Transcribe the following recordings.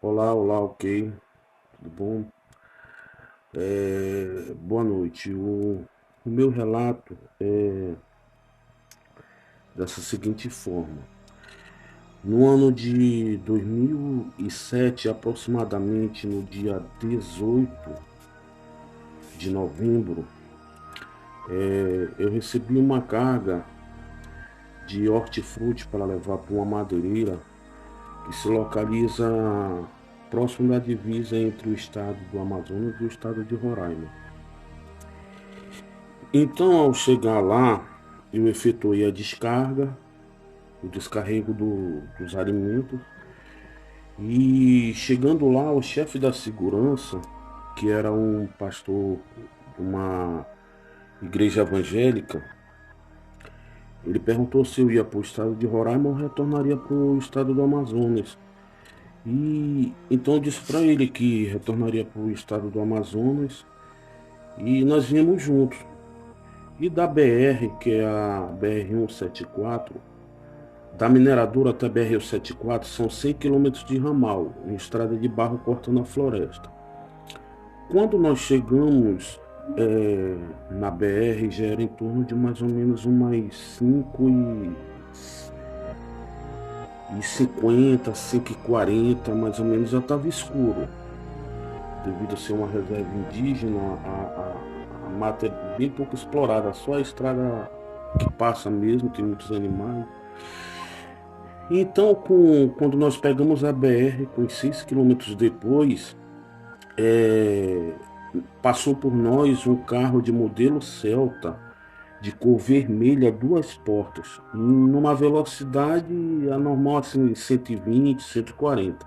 Olá, olá, ok, tudo bom? Boa noite. O meu relato é dessa seguinte forma. No ano de 2007, aproximadamente no dia 18 de novembro, eu recebi uma carga de hortifruti para levar para uma madeireira que se localiza próximo da divisa entre o estado do Amazonas e o estado de Roraima. Então, ao chegar lá, eu efetuei a descarga, o descarrego dos alimentos, e chegando lá, o chefe da segurança, que era um pastor de uma igreja evangélica, ele perguntou se eu ia para o estado de Roraima ou retornaria para o estado do Amazonas. E então eu disse para ele que retornaria para o estado do Amazonas e nós viemos juntos. E da BR, que é a BR-174, da mineradora até BR-174 são 100 quilômetros de ramal, em estrada de barro cortando a floresta. Quando nós chegamos na BR, já era em torno de mais ou menos umas 5h50, 5h40, mais ou menos, já estava escuro. Devido a ser uma reserva indígena, a mata é bem pouco explorada, só a estrada que passa mesmo, tem muitos animais. Então, quando nós pegamos a BR, com 6 quilômetros depois, é, passou por nós um carro de modelo Celta, de cor vermelha, duas portas, numa velocidade anormal, assim, 120, 140.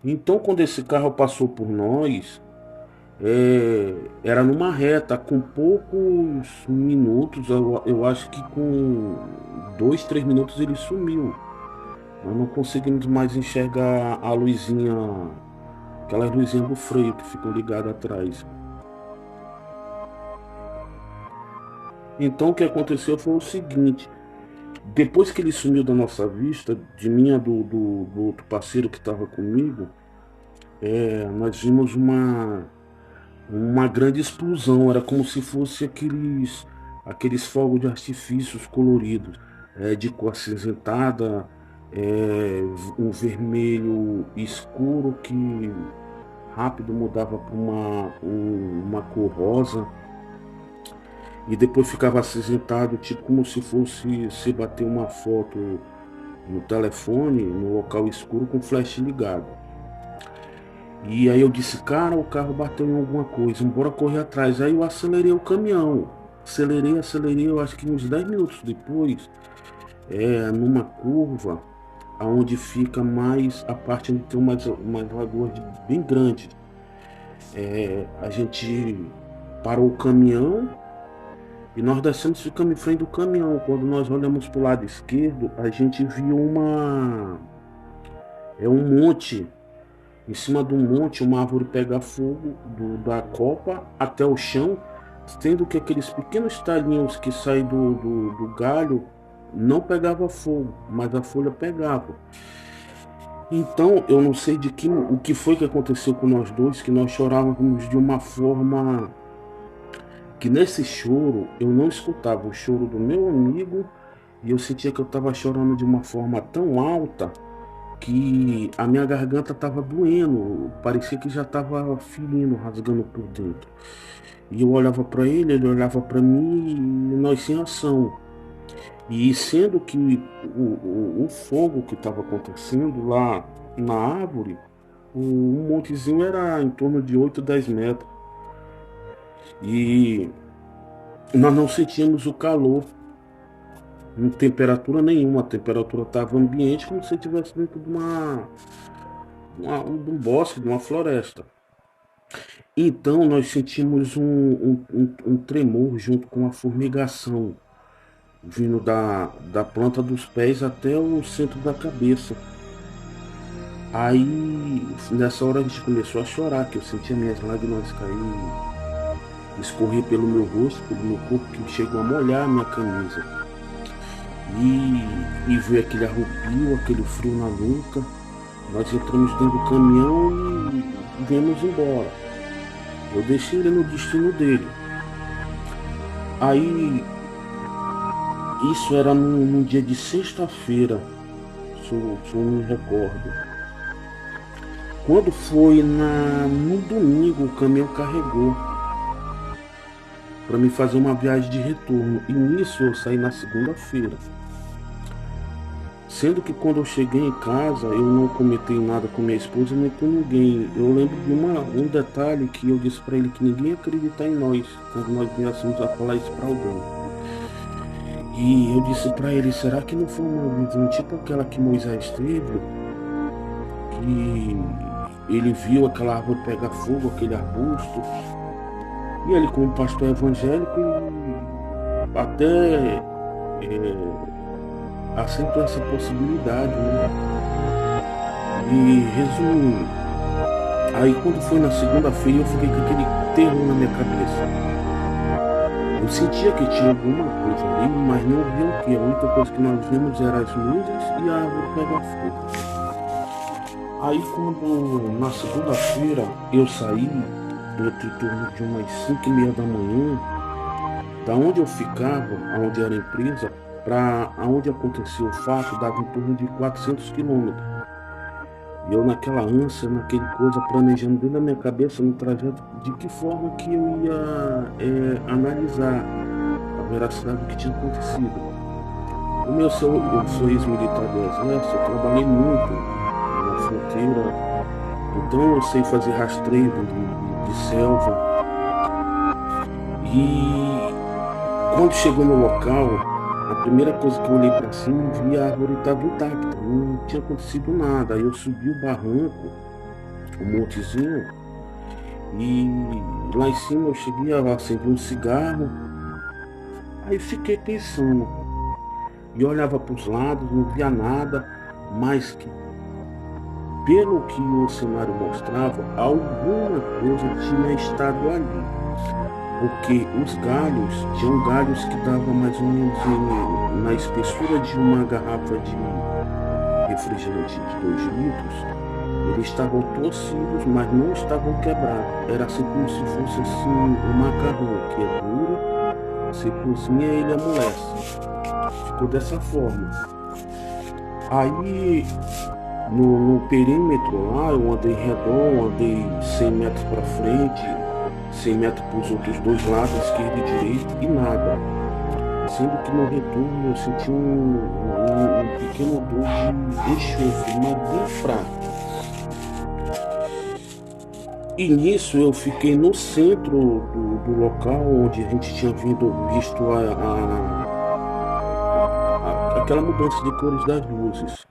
Então, quando esse carro passou por nós, era numa reta, com poucos minutos, eu acho que com 2, 3 minutos ele sumiu. Nós não conseguimos mais enxergar a luzinha, aquelas luzinhas do freio que ficam ligadas atrás. Então o que aconteceu foi o seguinte: depois que ele sumiu da nossa vista, de mim e do outro parceiro que estava comigo, nós vimos uma grande explosão. Era como se fosse aqueles fogos de artifícios coloridos, de cor acinzentada, um vermelho escuro que rápido mudava para uma cor rosa e depois ficava acinzentado, tipo como se fosse se bater uma foto no telefone, no local escuro com flash ligado. E aí eu disse, cara, o carro bateu em alguma coisa, bora correr atrás. Aí eu acelerei o caminhão. Acelerei, eu acho que uns 10 minutos depois, numa curva, aonde fica mais a parte onde tem umas lagoas bem grandes. A gente parou o caminhão e nós descemos, ficamos em frente do caminhão. Quando nós olhamos para o lado esquerdo, a gente viu um monte. Em cima do monte, uma árvore pega fogo da copa até o chão, sendo que aqueles pequenos talinhos que saem do galho não pegava fogo, mas a folha pegava. Então, eu não sei o que foi que aconteceu com nós dois, que nós chorávamos de uma forma que nesse choro eu não escutava o choro do meu amigo e eu sentia que eu estava chorando de uma forma tão alta que a minha garganta estava doendo, parecia que já estava ferindo, rasgando por dentro. E eu olhava para ele, ele olhava para mim e nós sem ação. E sendo que o fogo que estava acontecendo lá na árvore, o montezinho era em torno de 8, 10 metros. E nós não sentíamos o calor, em temperatura nenhuma. A temperatura estava ambiente como se estivesse dentro de de um bosque, de uma floresta. Então nós sentimos um tremor junto com a formigação, vindo da planta dos pés até o centro da cabeça. Aí nessa hora a gente começou a chorar, que eu sentia minhas lágrimas cair, escorrer pelo meu rosto, pelo meu corpo, que chegou a molhar a minha camisa. E veio aquele arrepio, aquele frio na nuca. Nós entramos dentro do caminhão e viemos embora. Eu deixei ele no destino dele. Aí, isso era num dia de sexta-feira, se eu me recordo. Quando foi no domingo, o caminhão carregou para me fazer uma viagem de retorno. E nisso eu saí na segunda-feira. Sendo que quando eu cheguei em casa, eu não comentei nada com minha esposa nem com ninguém. Eu lembro de um detalhe que eu disse para ele que ninguém ia acreditar em nós quando nós viéssemos a falar isso para alguém. E eu disse para ele, será que não foi uma visão tipo aquela que Moisés teve? Que ele viu aquela árvore pegar fogo, aquele arbusto. E ele, como pastor evangélico, até aceitou essa possibilidade, né? E resumindo, aí quando foi na segunda-feira eu fiquei com aquele terror na minha cabeça. Eu sentia que tinha alguma coisa ali, mas não via o que. A única coisa que nós vimos era as luzes e a árvore pegar fogo. Aí quando na segunda-feira eu saí do turno de umas 5h30 da manhã, da onde eu ficava, onde era a empresa, para onde aconteceu o fato, dava em torno de 400 quilômetros. E eu naquela ânsia, naquele coisa, planejando dentro da minha cabeça no trajeto de que forma que eu ia analisar a veracidade do que tinha acontecido. Como eu sou ex-militar do Exército, eu trabalhei muito na fronteira, então eu sei fazer rastreio de selva. E quando chegou no local, a primeira coisa que eu olhei para cima, vi a árvore estava intacta, não tinha acontecido nada. Aí eu subi o barranco, o montezinho, e lá em cima eu cheguei a acender um cigarro. Aí fiquei pensando, e olhava para os lados, não via nada, mas que, pelo que o cenário mostrava, alguma coisa tinha estado ali. Porque os galhos, tinham galhos que davam mais ou menos na espessura de uma garrafa de refrigerante de 2 litros. Eles estavam torcidos, mas não estavam quebrados. Era assim como se fosse assim, um macarrão que é duro, você cozinha e ele amolece. Ficou dessa forma. Aí no perímetro lá, eu andei redor, andei 100 metros para frente, 100 metros para os outros dois lados, esquerda e direita, e nada. Sendo que no retorno eu senti um pequeno odor de enxofre, mas bem fraco. E nisso eu fiquei no centro do local onde a gente tinha visto aquela mudança de cores das luzes.